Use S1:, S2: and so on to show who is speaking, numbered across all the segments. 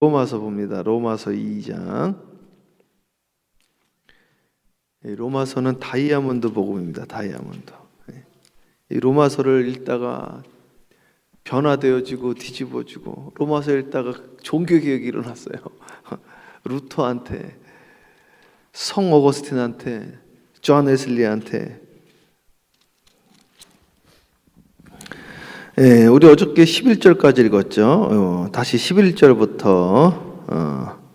S1: 로마서 봅니다. 로마서 2장. 로마서는 다이아몬드 복음입니다. 다이아몬드. 이 로마서를 읽다가 변화되어지고 뒤집어지고, 로마서 읽다가 종교개혁이 일어났어요. 루터한테, 성 어거스틴한테, 존 웨슬리한테. 우리 어저께 11절까지 읽었죠. 다시 11절부터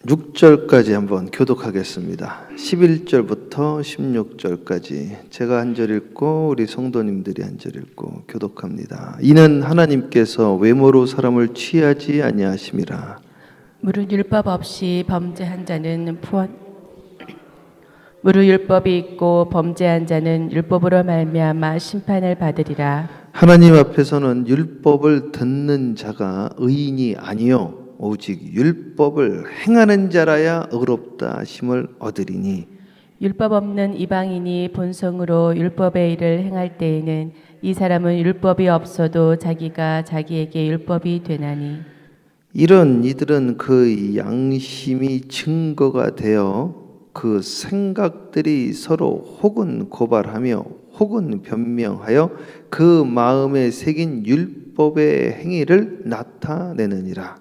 S1: 16절까지 한번 교독하겠습니다. 11절부터 16절까지 제가 한 절 읽고 우리 성도님들이 한 절 읽고 교독합니다. 이는 하나님께서 외모로 사람을 취하지 아니하심이라.
S2: 무릇 율법 없이 범죄한 자는 무릇 율법이 있고 범죄한 자는 율법으로 말미암아 심판을 받으리라.
S1: 하나님 앞에서는 율법을 듣는 자가 의인이 아니요 오직 율법을 행하는 자라야 의롭다 하심을 얻으리니,
S2: 율법 없는 이방인이 본성으로 율법의 일을 행할 때에는 이 사람은 율법이 없어도 자기가 자기에게 율법이 되나니,
S1: 이런 이들은 그 양심이 증거가 되어 그 생각들이 서로 혹은 고발하며 혹은 변명하여 그 마음에 새긴 율법의 행위를 나타내느니라.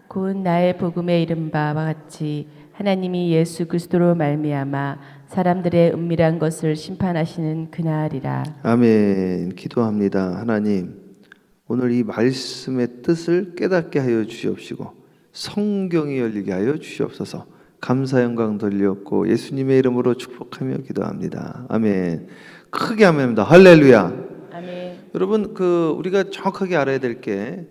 S2: 곧 나의 복음에 이른 바와 같이 하나님이 예수 그리스도로 말미암아 사람들의 은밀한 것을 심판하시는 그날이라.
S1: 아멘. 기도합니다. 하나님, 오늘 이 말씀의 뜻을 깨닫게 하여 주시옵시고 성경이 열리게 하여 주시옵소서. 감사 영광 돌리옵고 예수님의 이름으로 축복하며 기도합니다. 아멘. 크게 아멘입니다. 할렐루야.
S2: 아멘.
S1: 여러분, 우리가 정확하게 알아야 될 게,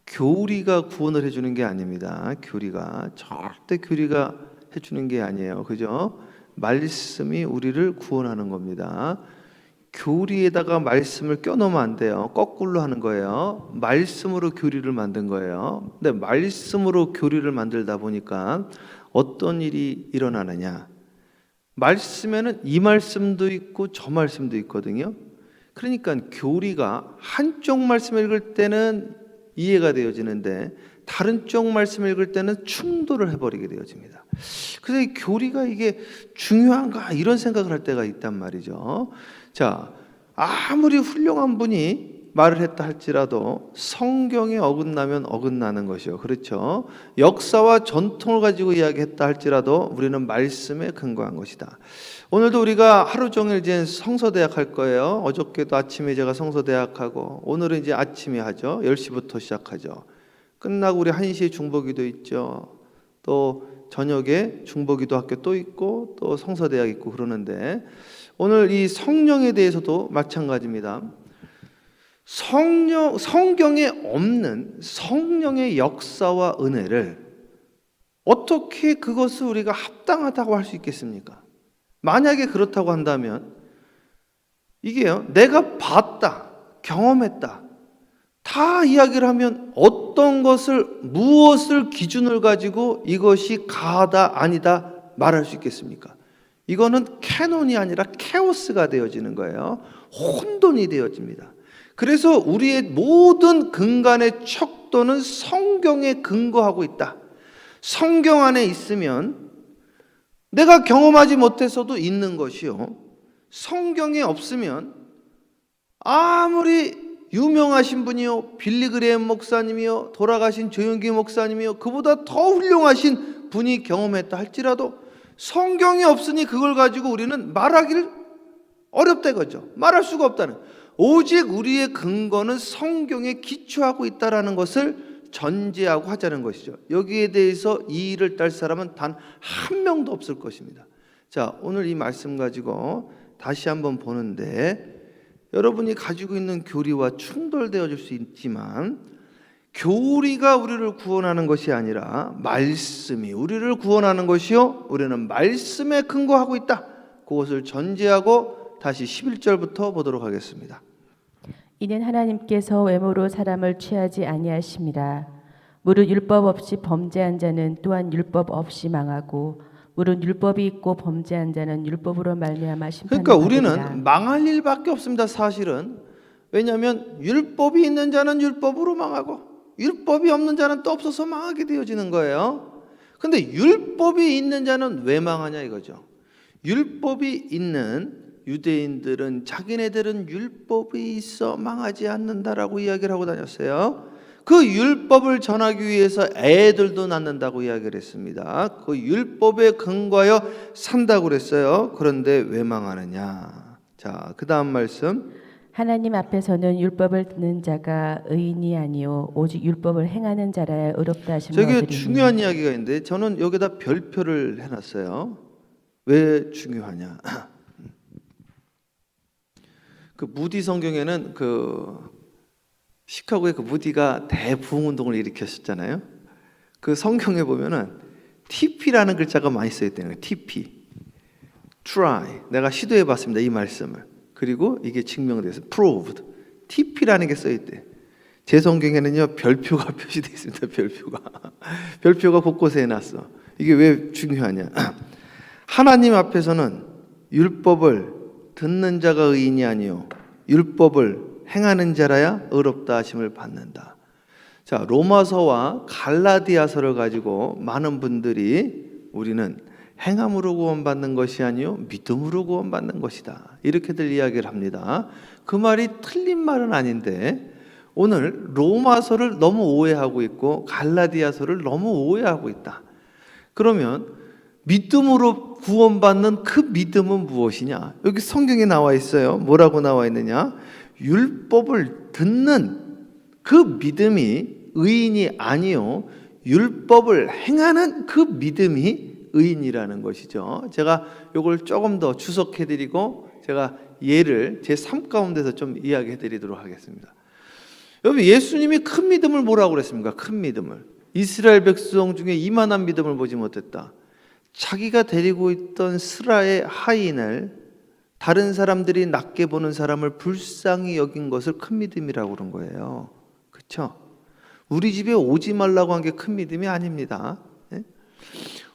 S1: 교리가 구원을 해주는 게 아닙니다. 교리가 절대 교리가 해주는 게 아니에요. 그죠? 말씀이 우리를 구원하는 겁니다. 교리에다가 말씀을 껴넣으면 안 돼요. 거꾸로 하는 거예요. 말씀으로 교리를 만든 거예요. 근데 말씀으로 교리를 만들다 보니까 어떤 일이 일어나느냐? 말씀에는 이 말씀도 있고 저 말씀도 있거든요. 그러니까 교리가 한쪽 말씀 읽을 때는 이해가 되어지는데 다른 쪽 말씀 읽을 때는 충돌을 해버리게 되어집니다. 그래서 이 교리가 이게 중요한가 이런 생각을 할 때가 있단 말이죠. 자, 아무리 훌륭한 분이 말을 했다 할지라도 성경에 어긋나면 어긋나는 것이요. 그렇죠. 역사와 전통을 가지고 이야기했다 할지라도 우리는 말씀에 근거한 것이다. 오늘도 우리가 하루 종일 이제 성서대학 할 거예요. 어저께도 아침에 제가 성서대학하고, 오늘은 이제 아침에 하죠. 10시부터 시작하죠. 끝나고 우리 1시에 중보기도 있죠. 또 저녁에 중보기도 학교 또 있고 또 성서대학 있고 그러는데, 오늘 이 성령에 대해서도 마찬가지입니다. 성경에 없는 성령의 역사와 은혜를 어떻게 그것을 우리가 합당하다고 할 수 있겠습니까? 만약에 그렇다고 한다면 이게요, 내가 봤다, 경험했다, 다 이야기를 하면 어떤 것을, 무엇을 기준을 가지고 이것이 가하다 아니다 말할 수 있겠습니까? 이거는 캐논이 아니라 케오스가 되어지는 거예요. 혼돈이 되어집니다. 그래서 우리의 모든 근간의 척도는 성경에 근거하고 있다. 성경 안에 있으면 내가 경험하지 못해서도 있는 것이요, 성경에 없으면 아무리 유명하신 분이요, 빌리그레임 목사님이요, 돌아가신 조영기 목사님이요, 그보다 더 훌륭하신 분이 경험했다 할지라도 성경이 없으니 그걸 가지고 우리는 말하기를 어렵다 이거죠. 말할 수가 없다는. 오직 우리의 근거는 성경에 기초하고 있다는 것을 전제하고 하자는 것이죠. 여기에 대해서 이의를 딸 사람은 단 한 명도 없을 것입니다. 자, 오늘 이 말씀 가지고 다시 한번 보는데, 여러분이 가지고 있는 교리와 충돌되어질 수 있지만 교리가 우리를 구원하는 것이 아니라 말씀이 우리를 구원하는 것이요, 우리는 말씀에 근거하고 있다. 그것을 전제하고 다시 11절부터 보도록 하겠습니다.
S2: 이는 하나님께서 외모로 사람을 취하지 아니하심이라. 무릇 율법 없이 범죄한 자는 또한 율법 없이 망하고, 무릇 율법이 있고 범죄한 자는 율법으로 말미암아 심판을
S1: 그러니까
S2: 받으리라.
S1: 우리는 망할 일밖에 없습니다. 사실은 왜냐하면 율법이 있는 자는 율법으로 망하고 율법이 없는 자는 또 없어서 망하게 되어지는 거예요. 근데 율법이 있는 자는 왜 망하냐 이거죠. 율법이 있는 유대인들은 자기네들은 율법이 있어 망하지 않는다라고 이야기를 하고 다녔어요. 그 율법을 전하기 위해서 애들도 낳는다고 이야기를 했습니다. 그 율법에 근거하여 산다고 그랬어요. 그런데 왜 망하느냐. 자, 그 다음 말씀.
S2: 하나님 앞에서는 율법을 듣는 자가 의인이 아니요 오직 율법을 행하는 자라야 의롭다 하심을
S1: 저게
S2: 얻으리니.
S1: 중요한 이야기가 있는데 저는 여기다 별표를 해놨어요. 왜 중요하냐. 그 무디 성경에는 시카고의 그 무디가 대부흥운동을 일으켰었잖아요. 그 성경에 보면은 TP라는 글자가 많이 쓰여 있다는 거예요. TP, try. 내가 시도해봤습니다. 이 말씀을. 그리고 이게 증명돼서 proved. TP라는 게 써 있대. 제 성경에는요 별표가 표시되어 있습니다. 별표가 곳곳에 해놨어. 이게 왜 중요하냐? 하나님 앞에서는 율법을 듣는 자가 의인이 아니요 율법을 행하는 자라야 의롭다 하심을 받는다. 자, 로마서와 갈라디아서를 가지고 많은 분들이 우리는 행함으로 구원받는 것이 아니요 믿음으로 구원받는 것이다, 이렇게들 이야기를 합니다. 그 말이 틀린 말은 아닌데 오늘 로마서를 너무 오해하고 있고 갈라디아서를 너무 오해하고 있다. 그러면 믿음으로 구원받는 그 믿음은 무엇이냐? 여기 성경에 나와 있어요. 뭐라고 나와 있느냐? 율법을 듣는 그 믿음이 의인이 아니요 율법을 행하는 그 믿음이 의인이라는 것이죠. 제가 이걸 조금 더 주석해드리고 제가 예를 제 삶 가운데서 좀 이야기해드리도록 하겠습니다. 여러분, 예수님이 큰 믿음을 뭐라고 그랬습니까? 큰 믿음을. 이스라엘 백성 중에 이만한 믿음을 보지 못했다. 자기가 데리고 있던 스라의 하인을 다른 사람들이 낮게 보는 사람을 불쌍히 여긴 것을 큰 믿음이라고 그런 거예요. 그렇죠? 우리 집에 오지 말라고 한 게 큰 믿음이 아닙니다.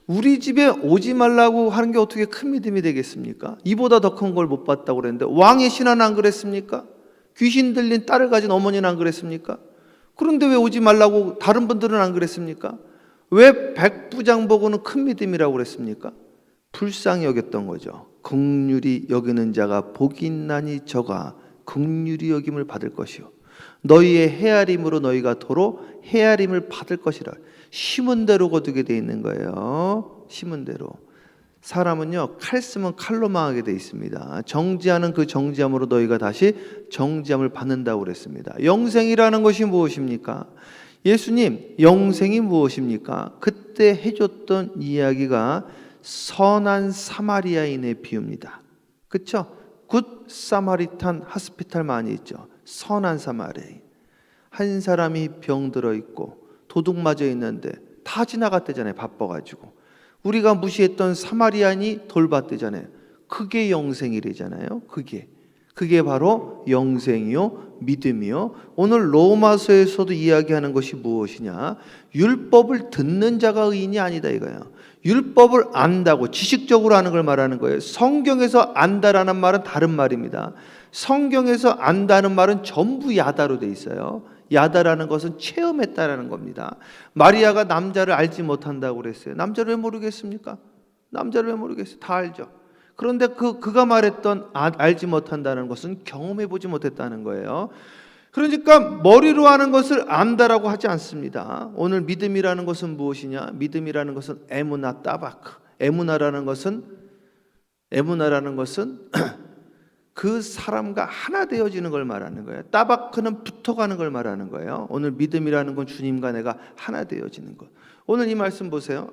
S1: 우리 집에 오지 말라고 하는 게 어떻게 큰 믿음이 되겠습니까? 이보다 더 큰 걸 못 봤다고 그랬는데 왕의 신하는 안 그랬습니까? 귀신 들린 딸을 가진 어머니는 안 그랬습니까? 그런데 왜 오지 말라고 다른 분들은 안 그랬습니까? 왜 백부장보고는 큰 믿음이라고 그랬습니까? 불쌍히 여겼던 거죠. 긍휼히 여기는 자가 복이 있나니 저가 긍휼히 여김을 받을 것이요 너희의 헤아림으로 너희가 도로 헤아림을 받을 것이라. 심은 대로 거두게 돼 있는 거예요. 심은 대로. 사람은요 칼 쓰면 칼로 망하게 돼 있습니다. 정지하는 그 정지함으로 너희가 다시 정지함을 받는다고 그랬습니다. 영생이라는 것이 무엇입니까? 예수님 영생이 무엇입니까? 그때 해줬던 이야기가 선한 사마리아인의 비유입니다. 그렇죠? 굿 사마리탄 하스피탈 많이 있죠. 선한 사마리아인. 한 사람이 병들어 있고 도둑 맞아 있는데 다 지나갔대잖아요. 바빠가지고. 우리가 무시했던 사마리아인이 돌봤대잖아요. 그게 영생이래잖아요. 그게 바로 영생이요 믿음이요. 오늘 로마서에서도 이야기하는 것이 무엇이냐? 율법을 듣는 자가 의인이 아니다 이거예요. 율법을 안다고 지식적으로 아는 걸 말하는 거예요. 성경에서 안다라는 말은 다른 말입니다. 성경에서 안다는 말은 전부 야다로 돼 있어요. 야다라는 것은 체험했다라는 겁니다. 마리아가 남자를 알지 못한다고 그랬어요. 남자를 왜 모르겠습니까? 남자를 왜 모르겠어요? 다 알죠. 그런데 그가 말했던 알지 못한다는 것은 경험해보지 못했다는 거예요. 그러니까 머리로 아는 것을 안다라고 하지 않습니다. 오늘 믿음이라는 것은 무엇이냐? 믿음이라는 것은 에무나 따바크. 에무나라는 것은 그 사람과 하나 되어지는 걸 말하는 거예요. 따바크는 붙어가는 걸 말하는 거예요. 오늘 믿음이라는 건 주님과 내가 하나 되어지는 것. 오늘 이 말씀 보세요.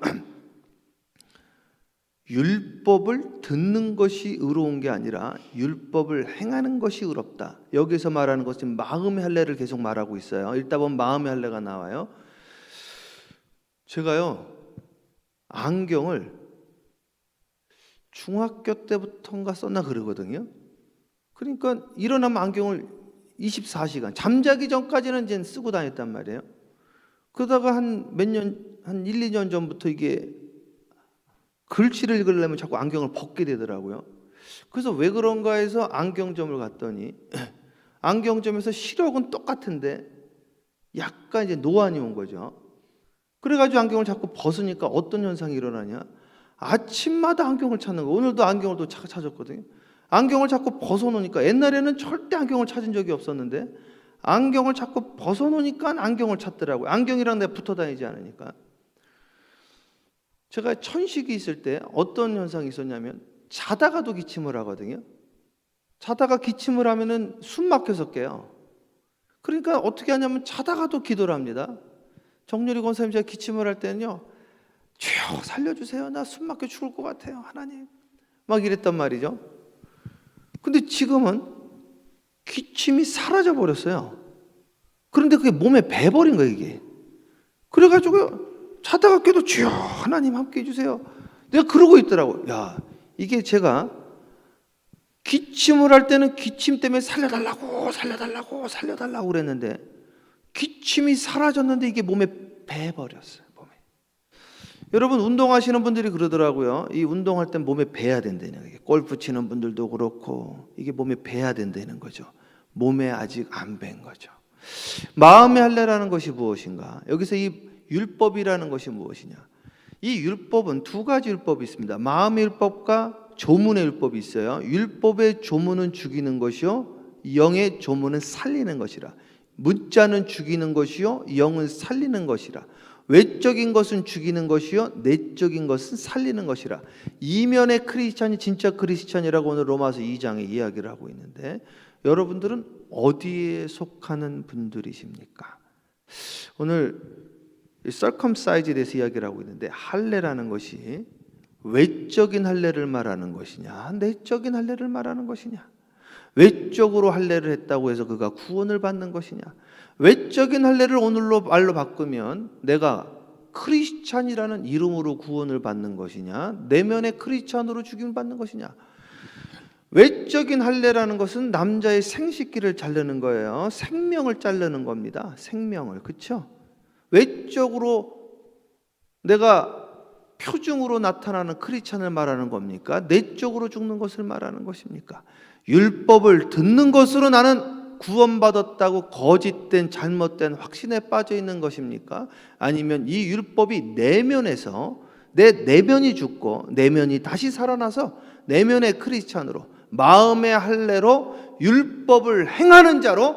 S1: 율법을 듣는 것이 의로운 게 아니라 율법을 행하는 것이 의롭다. 여기서 말하는 것은 마음의 할례를 계속 말하고 있어요. 읽다 보면 마음의 할례가 나와요. 제가요 안경을 중학교 때부터인가 썼나 그러거든요. 그러니까 일어나면 안경을 24시간 잠자기 전까지는 이제 쓰고 다녔단 말이에요. 그러다가 한 1, 2년 전부터 이게 글씨를 읽으려면 자꾸 안경을 벗게 되더라고요. 그래서 왜 그런가 해서 안경점을 갔더니 안경점에서 시력은 똑같은데 약간 이제 노안이 온 거죠. 그래가지고 안경을 자꾸 벗으니까 어떤 현상이 일어나냐? 아침마다 안경을 찾는 거. 오늘도 안경을 또 찾았거든요. 안경을 자꾸 벗어놓으니까, 옛날에는 절대 안경을 찾은 적이 없었는데 안경을 자꾸 벗어놓으니까 안경을 찾더라고요. 안경이랑 내가 붙어 다니지 않으니까. 제가 천식이 있을 때 어떤 현상이 있었냐면, 자다가도 기침을 하거든요. 자다가 기침을 하면은 숨 막혀서 깨요. 그러니까 어떻게 하냐면 자다가도 기도를 합니다. 정렬이 권사님, 제가 기침을 할 때는요, 주여 살려주세요, 나 숨 막혀 죽을 것 같아요, 하나님, 막 이랬단 말이죠. 근데 지금은 기침이 사라져 버렸어요. 그런데 그게 몸에 배버린 거예요, 이게. 그래가지고 자다가 깨도 주여 하나님 함께 해주세요, 내가 그러고 있더라고요. 야, 이게 제가 기침을 할 때는 기침 때문에 살려달라고 그랬는데 기침이 사라졌는데 이게 몸에 배버렸어요. 몸에. 여러분, 운동하시는 분들이 그러더라고요. 이 운동할 때 몸에 배야 된다는 거예요. 골프 치는 분들도 그렇고 이게 몸에 배야 된다는 거죠. 몸에 아직 안 밴 거죠. 마음의 할례라는 것이 무엇인가? 여기서 이 율법이라는 것이 무엇이냐? 이 율법은 두 가지 율법이 있습니다. 마음의 율법과 조문의 율법이 있어요. 율법의 조문은 죽이는 것이요, 영의 조문은 살리는 것이라. 문자는 죽이는 것이요, 영은 살리는 것이라. 외적인 것은 죽이는 것이요, 내적인 것은 살리는 것이라. 이면의 크리스찬이 진짜 크리스찬이라고 오늘 로마서 2장에 이야기를 하고 있는데, 여러분들은 어디에 속하는 분들이십니까? 오늘 circumcise에 대해서 이야기를 하고 있는데, 할례라는 것이 외적인 할례를 말하는 것이냐, 내적인 할례를 말하는 것이냐? 외적으로 할례를 했다고 해서 그가 구원을 받는 것이냐? 외적인 할례를 오늘로 말로 바꾸면 내가 크리스찬이라는 이름으로 구원을 받는 것이냐, 내면의 크리스찬으로 죽임을 받는 것이냐? 외적인 할례라는 것은 남자의 생식기를 자르는 거예요. 생명을 자르는 겁니다. 생명을. 그렇죠? 외적으로 내가 표징으로 나타나는 크리스찬을 말하는 겁니까? 내적으로 죽는 것을 말하는 것입니까? 율법을 듣는 것으로 나는 구원받았다고 거짓된 잘못된 확신에 빠져 있는 것입니까? 아니면 이 율법이 내면에서 내 내면이 죽고 내면이 다시 살아나서 내면의 크리스찬으로, 마음의 할례로 율법을 행하는 자로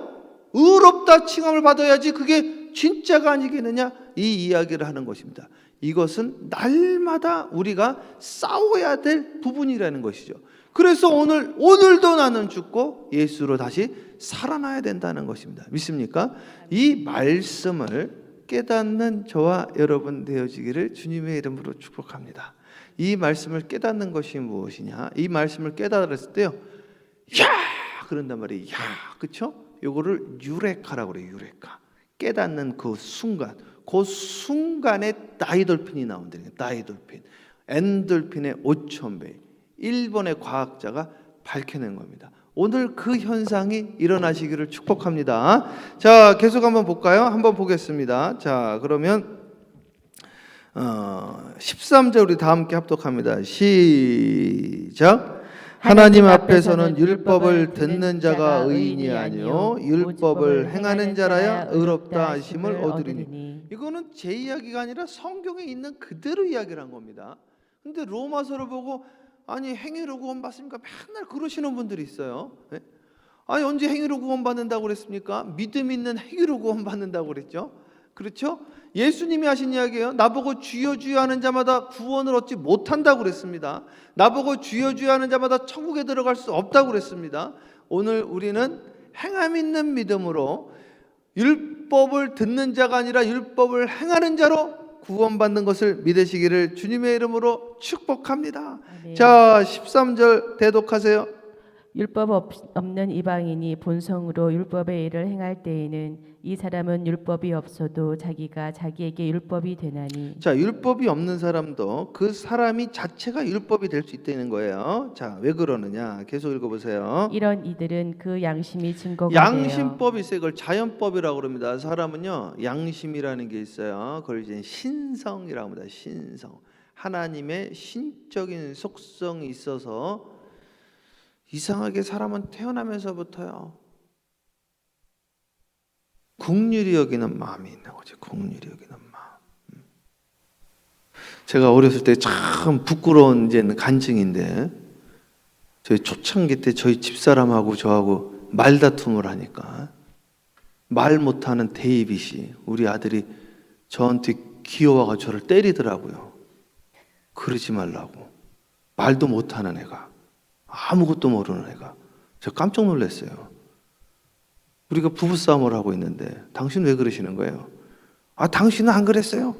S1: 의롭다 칭함을 받아야지 그게 진짜가 아니겠느냐, 이 이야기를 하는 것입니다. 이것은 날마다 우리가 싸워야 될 부분이라는 것이죠. 그래서 오늘도 나는 죽고 예수로 다시 살아나야 된다는 것입니다. 믿습니까? 이 말씀을 깨닫는 저와 여러분 되어지기를 주님의 이름으로 축복합니다. 이 말씀을 깨닫는 것이 무엇이냐? 이 말씀을 깨달았을 때요, 야! 그런단 말이에요. 야! 그렇죠? 요거를 유레카라고 그래요. 유레카. 깨닫는 그 순간, 그 순간에 다이돌핀이 나온다는 거예요. 다이돌핀. 엔돌핀의 5,000배. 일본의 과학자가 밝혀낸 겁니다. 오늘 그 현상이 일어나시기를 축복합니다. 자, 계속 한번 볼까요? 한번 보겠습니다. 자, 그러면 13절 우리 다 함께 합독합니다. 시작. 하나님 앞에서는 율법을 듣는 자가 의인이 아니요 율법을 행하는 자라야 의롭다 하심을 얻으리니. 이거는 제 이야기가 아니라 성경에 있는 그대로 이야기를 한 겁니다. 근데 로마서를 보고 아니 행위로 구원받습니까? 맨날 그러시는 분들이 있어요. 네? 아니 언제 행위로 구원받는다고 그랬습니까? 믿음 있는 행위로 구원받는다고 그랬죠. 그렇죠? 예수님이 하신 이야기예요. 나보고 주여 주여 하는 자마다 구원을 얻지 못한다고 그랬습니다. 나보고 주여 주여 하는 자마다 천국에 들어갈 수 없다고 그랬습니다. 오늘 우리는 행함 있는 믿음으로 율법을 듣는 자가 아니라 율법을 행하는 자로 구원받는 것을 믿으시기를 주님의 이름으로 축복합니다.
S2: 아멘.
S1: 자, 13절 대독하세요.
S2: 율법 없는 이방인이 본성으로 율법의 일을 행할 때에는 이 사람은 율법이 없어도 자기가 자기에게 율법이 되나니.
S1: 자, 율법이 없는 사람도 그 사람이 자체가 율법이 될 수 있다는 거예요. 자, 왜 그러느냐? 계속 읽어보세요.
S2: 이런 이들은 그 양심이 증거가
S1: 양심법이 있어요. 이걸 자연법이라고 그럽니다. 사람은요, 양심이라는 게 있어요. 그걸 이제 신성이라고 합니다. 신성. 하나님의 신적인 속성이 있어서 이상하게 사람은 태어나면서부터요, 긍휼히 여기는 마음이 있는 거죠. 긍휼히 여기는 마음. 제가 어렸을 때 참 부끄러운 이제는 간증인데, 저희 초창기 때 저희 집사람하고 저하고 말다툼을 하니까 말 못하는 데이빗이, 우리 아들이 저한테 기어와가 저를 때리더라고요. 그러지 말라고. 말도 못하는 애가, 아무것도 모르는 애가. 제가 깜짝 놀랐어요. 우리가 부부싸움을 하고 있는데 당신 왜 그러시는 거예요? 아, 당신은 안 그랬어요?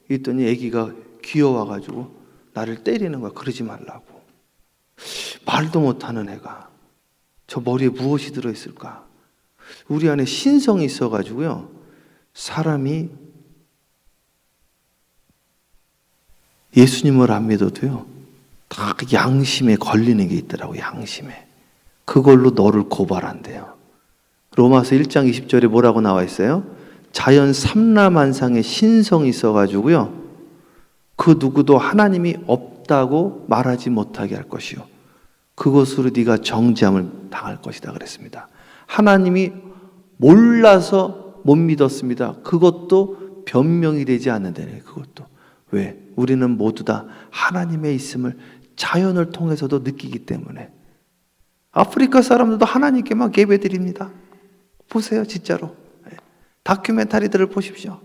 S1: 이랬더니 애기가 귀여워가지고 나를 때리는 거야. 그러지 말라고. 말도 못하는 애가 저 머리에 무엇이 들어있을까? 우리 안에 신성이 있어가지고요, 사람이 예수님을 안 믿어도요, 다 양심에 걸리는 게 있더라고. 양심에. 그걸로 너를 고발한대요. 로마서 1장 20절에 뭐라고 나와 있어요? 자연 삼라만상의 신성이 있어가지고요, 그 누구도 하나님이 없다고 말하지 못하게 할 것이요, 그것으로 네가 정죄함을 당할 것이다 그랬습니다. 하나님이 몰라서 못 믿었습니다. 그것도 변명이 되지 않는다네. 그것도. 왜? 우리는 모두 다 하나님의 있음을 자연을 통해서도 느끼기 때문에. 아프리카 사람들도 하나님께 막 예배드립니다. 보세요, 진짜로. 다큐멘터리들을 보십시오.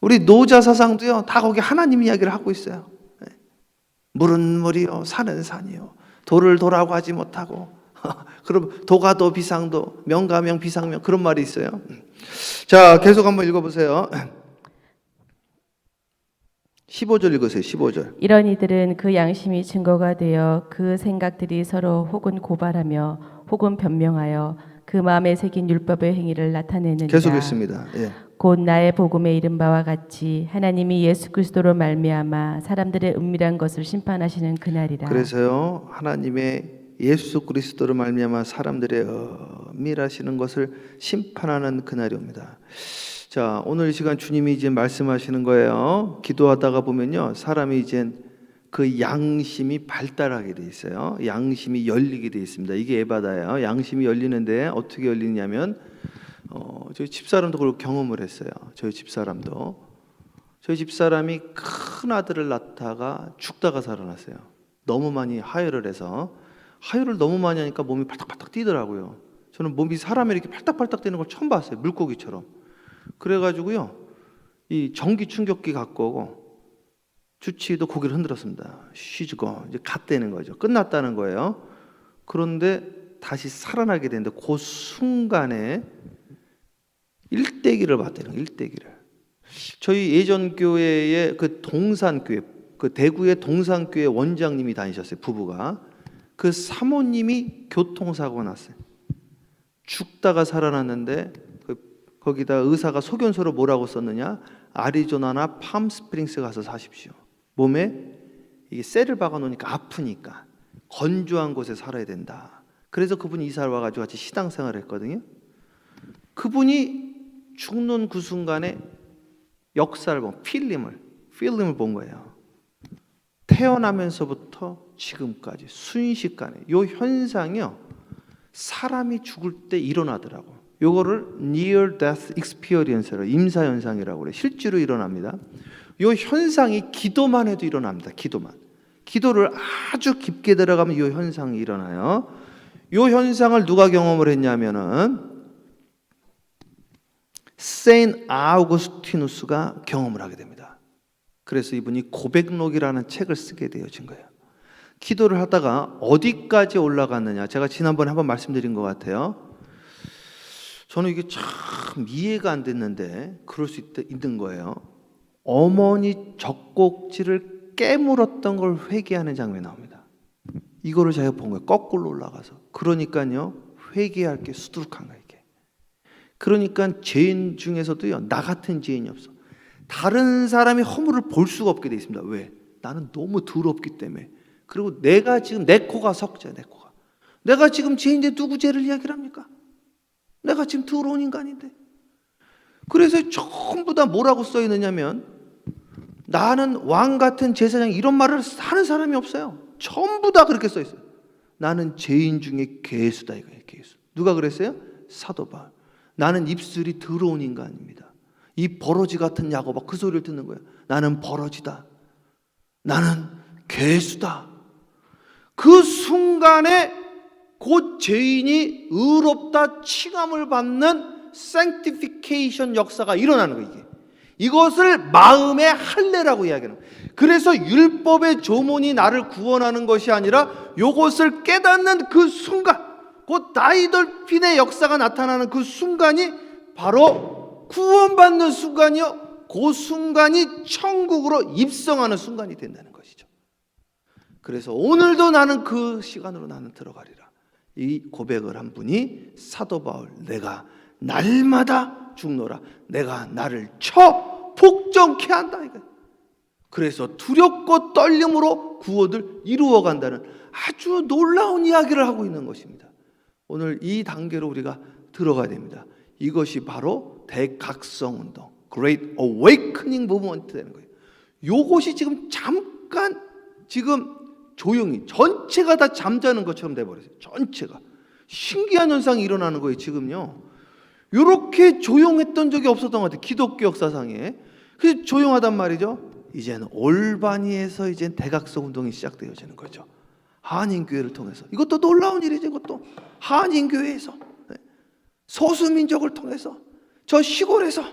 S1: 우리 노자 사상도요, 다 거기 하나님 이야기를 하고 있어요. 물은 물이요, 산은 산이요, 도를 도라고 하지 못하고 그럼 도가도 비상도, 명가명 비상명, 그런 말이 있어요. 자, 계속 한번 읽어보세요. 15절 읽으세요. 15절.
S2: 이런 이들은 그 양심이 증거가 되어 그 생각들이 서로 혹은 고발하며 혹은 변명하여 그 마음에 새긴 율법의 행위를 나타내느니라.
S1: 계속했습니다. 예.
S2: 곧 나의 복음에 이른 바와 같이 하나님이 예수 그리스도로 말미암아 사람들의 은밀한 것을 심판하시는 그날이라.
S1: 그래서요, 하나님의 예수 그리스도로 말미암아 사람들의 은밀하시는 것을 심판하는 그날이 옵니다. 자, 오늘 이 시간 주님이 이제 말씀하시는 거예요. 기도하다가 보면요, 사람이 이제 그 양심이 발달하게 돼 있어요. 양심이 열리게 돼 있습니다. 이게 에바다예요. 양심이 열리는데 어떻게 열리냐면, 저희 집사람도 그걸 경험을 했어요. 저희 집사람이 큰 아들을 낳다가 죽다가 살아났어요. 너무 많이 하혈을 해서. 하혈을 너무 많이 하니까 몸이 팔딱팔딱 뛰더라고요. 저는 몸이 사람이 이렇게 팔딱팔딱 뛰는 걸 처음 봤어요. 물고기처럼. 그래가지고요, 이 전기 충격기 갖고 오고 주치의도 고개를 흔들었습니다. 쉬지고 이제 갔다는 거죠. 끝났다는 거예요. 그런데 다시 살아나게 되는데 그 순간에 일대기를 봤다는 거예요. 일대기를. 저희 예전 교회의 그 동산교회, 그 대구의 동산교회 원장님이 다니셨어요. 부부가. 그 사모님이 교통사고가 났어요. 죽다가 살아났는데 거기다 의사가 소견서로 뭐라고 썼느냐? 아리조나나 팜스프링스 가서 사십시오. 몸에 이게 쇠를 박아 놓으니까 아프니까 건조한 곳에 살아야 된다. 그래서 그분이 이사를 와가지고 같이 신앙생활을 했거든요. 그분이 죽는 그 순간에 역사를 본 필름을 본 거예요. 태어나면서부터 지금까지 순식간에 이 현상이요, 사람이 죽을 때 일어나더라고. 요거를 Near Death Experience로, 임사현상이라고 그래요. 실제로 일어납니다. 이 현상이 기도만 해도 일어납니다. 기도를 아주 깊게 들어가면 이 현상이 일어나요. 이 현상을 누가 경험을 했냐면은 세인 아우구스티누스가 경험을 하게 됩니다. 그래서 이분이 고백록이라는 책을 쓰게 되어진 거예요. 기도를 하다가 어디까지 올라갔느냐, 제가 지난번에 한번 말씀드린 것 같아요. 저는 이게 참 이해가 안 됐는데 그럴 수 있는 거예요. 어머니 젖꼭지를 깨물었던 걸 회개하는 장면이 나옵니다. 이거를 제가 본 거예요. 거꾸로 올라가서. 그러니까요, 회개할 게 수두룩한 거예요. 이게. 그러니까 죄인 중에서도요, 나 같은 죄인이 없어. 다른 사람이 허물을 볼 수가 없게 돼 있습니다. 왜? 나는 너무 더럽기 때문에. 그리고 내가 지금 내 코가 석자야. 내 코가. 내가 지금 죄인인데 누구 죄를 이야기를 합니까? 내가 지금 더러운 인간인데. 그래서 전부 다 뭐라고 써 있느냐면, 나는 왕 같은 제사장, 이런 말을 하는 사람이 없어요. 전부 다 그렇게 써 있어요. 나는 죄인 중에 괴수다 이거예요. 괴수. 누가 그랬어요? 사도 바울. 나는 입술이 더러운 인간입니다. 이 버러지 같은 야고보 그 소리를 듣는 거예요. 나는 버러지다. 나는 괴수다. 그 순간에 곧 죄인이 의롭다 칭함을 받는 sanctification 역사가 일어나는 거예요. 이것을 마음의 할례라고 이야기하는 거예요. 그래서 율법의 조문이 나를 구원하는 것이 아니라 이것을 깨닫는 그 순간, 곧 다이돌핀의 역사가 나타나는 그 순간이 바로 구원받는 순간이요, 그 순간이 천국으로 입성하는 순간이 된다는 것이죠. 그래서 오늘도 나는 그 시간으로 나는 들어가리라. 이 고백을 한 분이 사도 바울, 내가 날마다 죽노라. 내가 나를 쳐 복종케 한다. 그래서 두렵고 떨림으로 구원을 이루어간다는 아주 놀라운 이야기를 하고 있는 것입니다. 오늘 이 단계로 우리가 들어가야 됩니다. 이것이 바로 대각성운동, Great Awakening Movement 되는 거예요. 이것이 지금 잠깐 지금 조용히 전체가 다 잠자는 것처럼 돼버렸어요. 전체가. 신기한 현상이 일어나는 거예요. 지금요. 이렇게 조용했던 적이 없었던 것 같아요. 기독교 역사상에. 그래서 조용하단 말이죠. 이제는 올바니에서 이제 대각성 운동이 시작되어지는 거죠. 한인교회를 통해서. 이것도 놀라운 일이죠. 이것도 한인교회에서, 소수민족을 통해서, 저 시골에서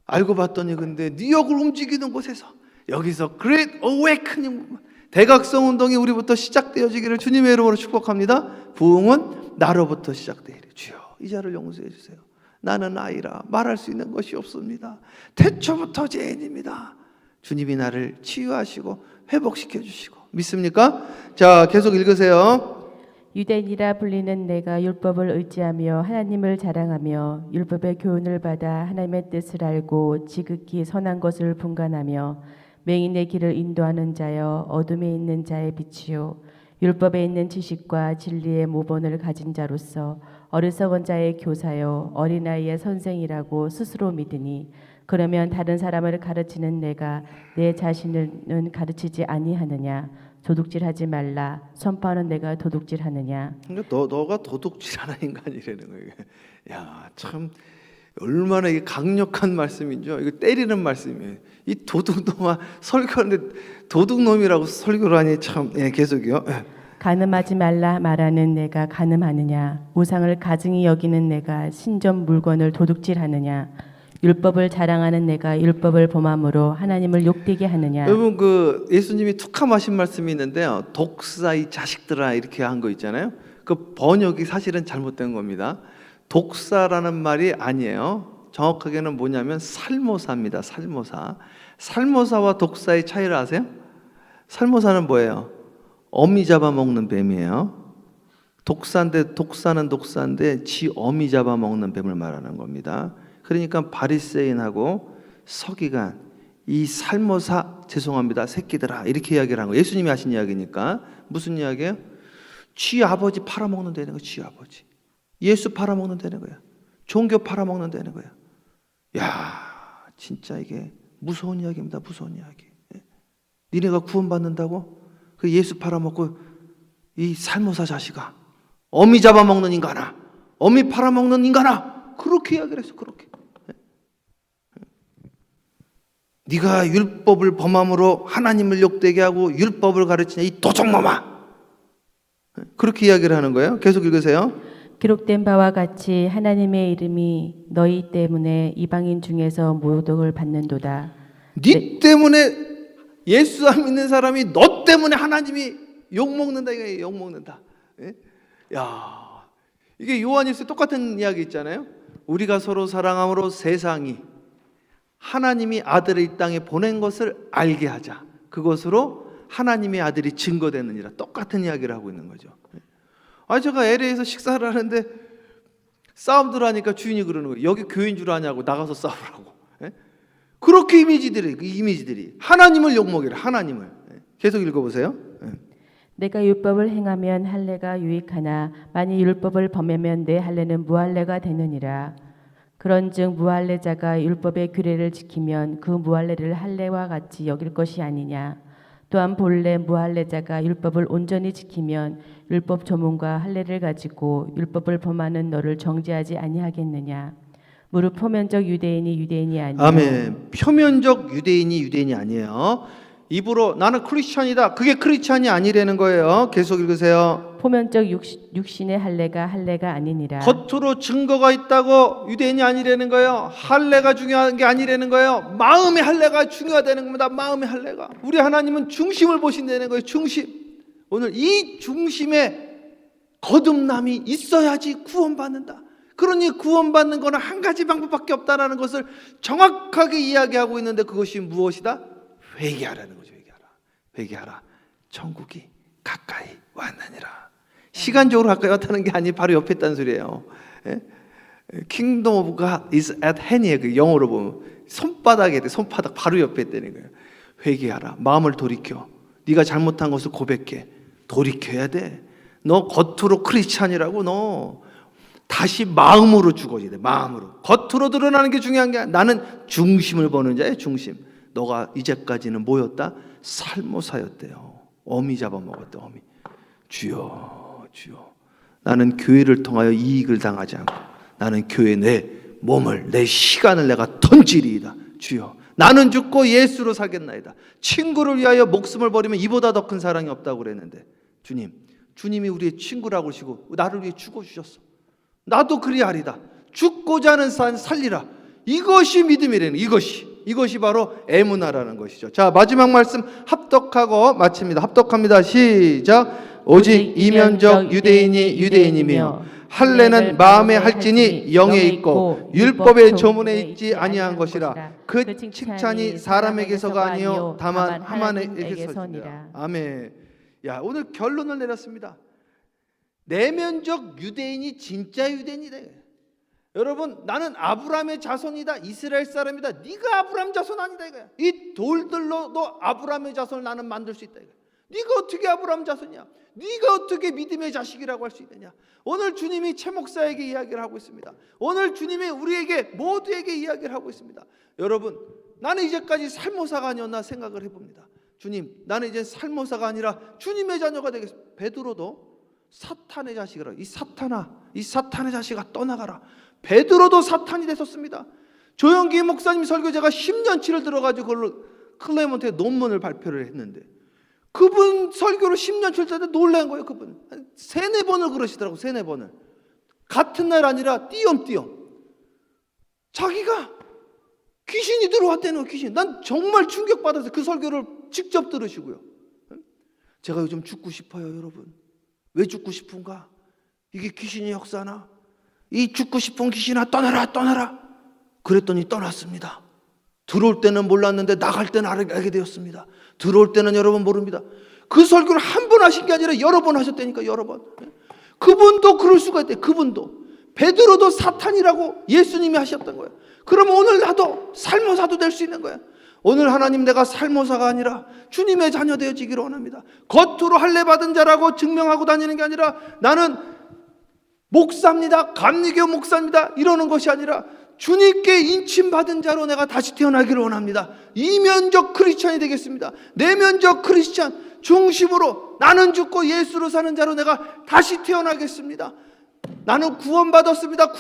S1: 알고 봤더니 근데 뉴욕을 움직이는 곳에서, 여기서 Great Awakening, 대각성 운동이 우리부터 시작되어지기를 주님의 이름으로 축복합니다. 부흥은 나로부터 시작되리라. 주여, 이 자를 용서해 주세요. 나는 아이라 말할 수 있는 것이 없습니다. 태초부터 죄인입니다. 주님이 나를 치유하시고 회복시켜 주시고. 믿습니까? 자, 계속 읽으세요.
S2: 유대인이라 불리는 내가 율법을 의지하며 하나님을 자랑하며 율법의 교훈을 받아 하나님의 뜻을 알고 지극히 선한 것을 분간하며 맹인의 길을 인도하는 자여 어둠에 있는 자의 빛이요 율법에 있는 지식과 진리의 모본을 가진 자로서 어리석은 자의 교사요 어린아이의 선생이라고 스스로 믿으니 그러면 다른 사람을 가르치는 내가 내 자신은 가르치지 아니하느냐. 도둑질하지 말라. 선포하는 내가 도둑질하느냐.
S1: 너가 도둑질하는 인간이라는 거예요. 야, 참 얼마나 이게 강력한 말씀이죠. 이거 때리는 말씀이에요. 이 도둑놈아, 설교하는데 도둑놈이라고 설교를 하니 참. 계속이요.
S2: 간음하지 말라 말하는 내가 간음하느냐. 우상을 가증히 여기는 내가 신전 물건을 도둑질하느냐. 율법을 자랑하는 내가 율법을 범함으로 하나님을 욕되게 하느냐.
S1: 여러분, 그 예수님이 툭함하신 말씀이 있는데요. 독사 이 자식들아 이렇게 한 거 있잖아요. 그 번역이 사실은 잘못된 겁니다. 독사라는 말이 아니에요. 정확하게는 뭐냐면 살모사입니다. 살모사. 살모사와 독사의 차이를 아세요? 살모사는 뭐예요? 어미 잡아먹는 뱀이에요. 독사는 독사인데 지 어미 잡아먹는 뱀을 말하는 겁니다. 그러니까 바리새인하고 서기관, 이 살모사, 죄송합니다, 새끼들아 이렇게 이야기를 한 거예요. 예수님이 하신 이야기니까. 무슨 이야기예요? 쥐 아버지 팔아먹는 데는 거예요. 쥐 아버지. 예수 팔아먹는 데는 거예요. 종교 팔아먹는 데는 거예요. 야, 진짜 이게 무서운 이야기입니다. 무서운 이야기. 니네가 구원받는다고? 그 예수 팔아먹고 이 살모사 자식아, 어미 잡아먹는 인간아, 어미 팔아먹는 인간아, 그렇게 이야기를 했어. 그렇게. 네가 율법을 범함으로 하나님을 욕되게 하고 율법을 가르치냐 이 도적놈아. 그렇게 이야기를 하는 거예요. 계속 읽으세요.
S2: 기록된 바와 같이 하나님의 이름이 너희 때문에 이방인 중에서 모독을 받는도다.
S1: 네 때문에 예수 안 믿는 사람이 너 때문에 하나님이 욕먹는다. 이게 욕먹는다. 야, 이게 요한일서 똑같은 이야기 있잖아요. 우리가 서로 사랑함으로 세상이 하나님이 아들을 이 땅에 보낸 것을 알게 하자. 그것으로 하나님의 아들이 증거되느니라. 똑같은 이야기를 하고 있는 거죠. 제가 LA에서 식사를 하는데 싸움들 하니까 주인이 그러는 거예요. 여기 교회인 줄 아냐고, 나가서 싸우라고. 그렇게 이미지들이 하나님을 욕먹이라. 하나님을. 계속 읽어보세요.
S2: 내가 율법을 행하면 할례가 유익하나 만일 율법을 범하면 내 할례는 무할례가 되느니라. 그런즉 무할례자가 율법의 규례를 지키면 그 무할례를 할례와 같이 여길 것이 아니냐. 또한 본래 무할례자가 율법을 온전히 지키면 율법 조문과 할례를 가지고 율법을 범하는 너를 정죄하지 아니하겠느냐. 무릇 표면적 유대인이 유대인이 아니요
S1: 아멘. 표면적 유대인이 아니에요. 입으로 나는 크리스찬이다. 그게 크리스찬이 아니라는 거예요. 계속 읽으세요.
S2: 표면적 육신의 할례가 아니니라.
S1: 겉으로 증거가 있다고 유대인이 아니라는 거예요. 할례가 중요한 게 아니라는 거예요. 마음의 할례가 중요하다는 겁니다. 마음의 할례가. 우리 하나님은 중심을 보신다는 거예요. 중심. 오늘 이 중심에 거듭남이 있어야지 구원받는다. 그러니 구원받는 것은 한 가지 방법밖에 없다는 것을 정확하게 이야기하고 있는데 그것이 무엇이다? 회개하라는 거죠. 회개하라. 천국이 가까이 왔느니라. 시간적으로 가까이 왔다는 게 아니 바로 옆에 있다는 소리예요. Kingdom of God is at hand이에요. 그 영어로 보면 손바닥에 손바닥 바로 옆에 있다는 거예요. 회개하라. 마음을 돌이켜. 네가 잘못한 것을 고백해. 돌이켜야 돼. 너 겉으로 크리스찬이라고 너 다시 마음으로 죽어야 돼. 마음으로. 겉으로 드러나는 게 중요한 게 아니야. 나는 중심을 보는 자야. 중심. 너가 이제까지는 뭐였다? 살모사였대요. 어미 잡아먹었대. 어미. 주여 나는 교회를 통하여 이익을 당하지 않고 나는 교회에 내 몸을 내 시간을 내가 던지리이다. 주여 나는 죽고 예수로 살겠나이다. 친구를 위하여 목숨을 버리면 이보다 더 큰 사랑이 없다고 그랬는데 주님이 우리의 친구라고 하시고 나를 위해 죽어주셨어. 나도 그리하리다. 죽고자 하는 산 살리라. 이것이 믿음이라는 이것이 바로 에무나라는 것이죠. 자, 마지막 말씀 합독하고 마칩니다. 합독합니다. 시작. 오직 이면적 유대인이 유대인이며 할례는 마음에 할지니 영에 있고 율법의 조문에 있지 아니한 것이라. 그 칭찬이 사람에게서가 아니요 다만 하나님에게서니라. 아멘. 야, 오늘 결론을 내렸습니다. 내면적 유대인이 진짜 유대인이다. 여러분, 나는 아브라함의 자손이다. 이스라엘 사람이다. 네가 아브라함 자손 아니다 이거야. 이 돌들로도 아브라함의 자손을 나는 만들 수 있다 이거야. 네가 어떻게 아브라함 자손이야? 네가 어떻게 믿음의 자식이라고 할 수 있느냐? 오늘 주님이 최 목사에게 이야기를 하고 있습니다. 오늘 주님이 우리에게 모두에게 이야기를 하고 있습니다. 여러분, 나는 이제까지 살모사가 아니었나 생각을 해봅니다. 주님, 나는 이제 살모사가 아니라 주님의 자녀가 되겠습니다. 베드로도 사탄의 자식이라. 이 사탄의 자식아 떠나가라. 베드로도 사탄이 됐었습니다. 조영기 목사님 설교제가 10년치를 들어가지고 그걸로 클레몬트에 논문을 발표를 했는데 그분 설교를 10년치를 듣는데 놀란 거예요. 그분 한 3-4번을 그러시더라고. 3-4번을 같은 날 아니라 띄엄띄엄 자기가 귀신이 들어왔다는 거예요. 귀신. 난 정말 충격받아서 그 설교를 직접 들으시고요. 제가 요즘 죽고 싶어요. 여러분, 왜 죽고 싶은가? 이게 귀신의 역사나? 이 죽고 싶은 귀신아 떠나라. 그랬더니 떠났습니다. 들어올 때는 몰랐는데 나갈 때는 알게 되었습니다. 들어올 때는 여러분 모릅니다. 그 설교를 한 번 하신 게 아니라 여러 번 하셨다니까. 여러 번. 그분도 그럴 수가 있대. 그분도 베드로도 사탄이라고 예수님이 하셨던 거예요. 그러면 오늘 나도 살모사도 될 수 있는 거야. 오늘 하나님, 내가 살모사가 아니라 주님의 자녀 되어지기를 원합니다. 겉으로 할례 받은 자라고 증명하고 다니는 게 아니라 나는 목사입니다, 감리교 목사입니다 이러는 것이 아니라 주님께 인침받은 자로 내가 다시 태어나기를 원합니다. 이면적 크리스찬이 되겠습니다. 내면적 크리스찬 중심으로 나는 죽고 예수로 사는 자로 내가 다시 태어나겠습니다. 나는 구원받았습니다.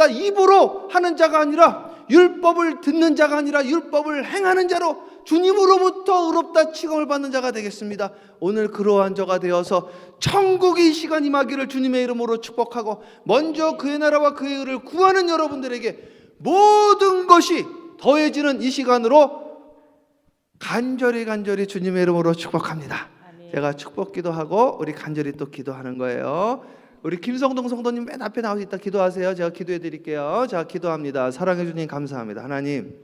S1: 입으로 하는 자가 아니라, 율법을 듣는 자가 아니라 율법을 행하는 자로 주님으로부터 의롭다 칭함을 받는 자가 되겠습니다. 오늘 그러한 자가 되어서 천국이 이 시간 임하기를 주님의 이름으로 축복하고, 먼저 그의 나라와 그의 의를 구하는 여러분들에게 모든 것이 더해지는 이 시간으로 간절히 주님의 이름으로 축복합니다.
S2: 아멘.
S1: 제가 축복 기도하고 우리 간절히 또 기도하는 거예요. 우리 김성동 성도님 맨 앞에 나와서 있다 기도하세요. 제가 기도해 드릴게요. 자, 기도합니다. 사랑해 주님 감사합니다. 하나님,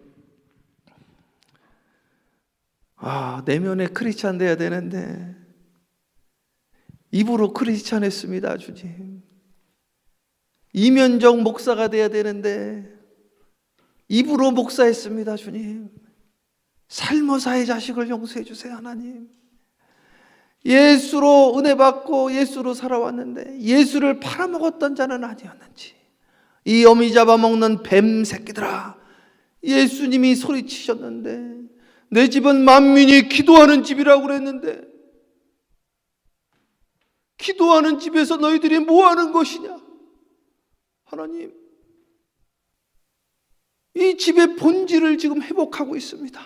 S1: 내면에 크리스찬 돼야 되는데 입으로 크리스찬 했습니다. 주님, 이면적 목사가 돼야 되는데 입으로 목사했습니다. 주님, 살모사의 자식을 용서해 주세요. 하나님, 예수로 은혜 받고 예수로 살아왔는데 예수를 팔아먹었던 자는 아니었는지, 이 어미 잡아먹는 뱀 새끼들아, 예수님이 소리치셨는데 내 집은 만민이 기도하는 집이라고 그랬는데 기도하는 집에서 너희들이 뭐 하는 것이냐? 하나님, 이 집의 본질을 지금 회복하고 있습니다.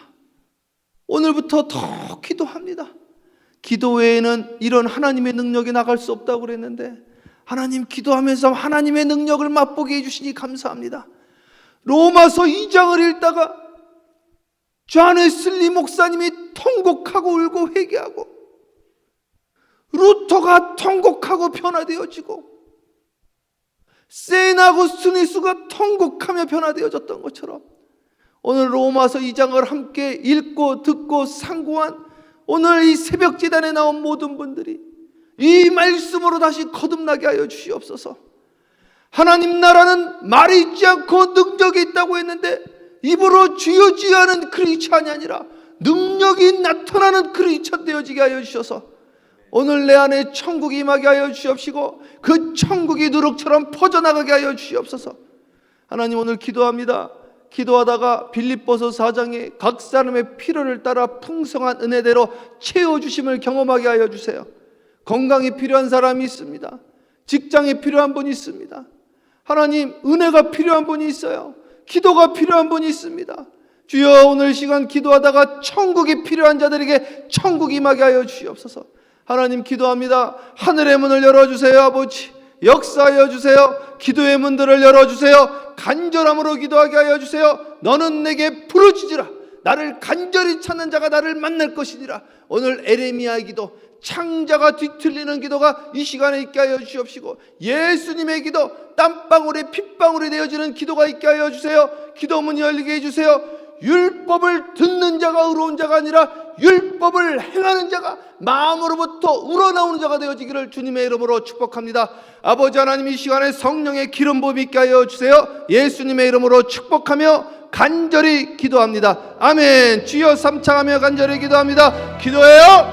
S1: 오늘부터 더 기도합니다. 기도 외에는 이런 하나님의 능력이 나갈 수 없다고 그랬는데 하나님, 기도하면서 하나님의 능력을 맛보게 해주시니 감사합니다. 로마서 2장을 읽다가 존 웨슬리 목사님이 통곡하고 울고 회개하고 루터가 통곡하고 변화되어지고 세인트 아구스티누스가 통곡하며 변화되어졌던 것처럼 오늘 로마서 2장을 함께 읽고 듣고 상고한 오늘 이 새벽 제단에 나온 모든 분들이 이 말씀으로 다시 거듭나게 하여 주시옵소서. 하나님 나라는 말이 있지 않고 능력이 있다고 했는데 입으로 주여 주여 하는 크리스찬이 아니라 능력이 나타나는 크리스찬 되어지게 하여 주셔서 오늘 내 안에 천국이 임하게 하여 주시옵시고 그 천국이 누룩처럼 퍼져나가게 하여 주시옵소서. 하나님, 오늘 기도합니다. 기도하다가 빌립보서 4장에 각 사람의 필요를 따라 풍성한 은혜대로 채워주심을 경험하게 하여 주세요. 건강이 필요한 사람이 있습니다. 직장이 필요한 분이 있습니다. 하나님, 은혜가 필요한 분이 있어요. 기도가 필요한 분이 있습니다. 주여, 오늘 시간 기도하다가 천국이 필요한 자들에게 천국이 임하게 하여 주시옵소서. 하나님, 기도합니다. 하늘의 문을 열어주세요. 아버지, 역사하여 주세요. 기도의 문들을 열어주세요. 간절함으로 기도하게 하여 주세요. 너는 내게 부르짖으라. 나를 간절히 찾는 자가 나를 만날 것이니라. 오늘 에레미야의 기도, 창자가 뒤틀리는 기도가 이 시간에 있게 하여 주시옵시고 예수님의 기도, 땀방울이 핏방울이 되어지는 기도가 있게 하여 주세요. 기도문이 열리게 해주세요. 율법을 듣는 자가 의로운 자가 아니라 율법을 행하는 자가 마음으로부터 우러나오는 자가 되어지기를 주님의 이름으로 축복합니다. 아버지 하나님, 이 시간에 성령의 기름 부음 있게 하여 주세요. 예수님의 이름으로 축복하며 간절히 기도합니다. 아멘. 주여, 삼창하며 간절히 기도합니다. 기도해요.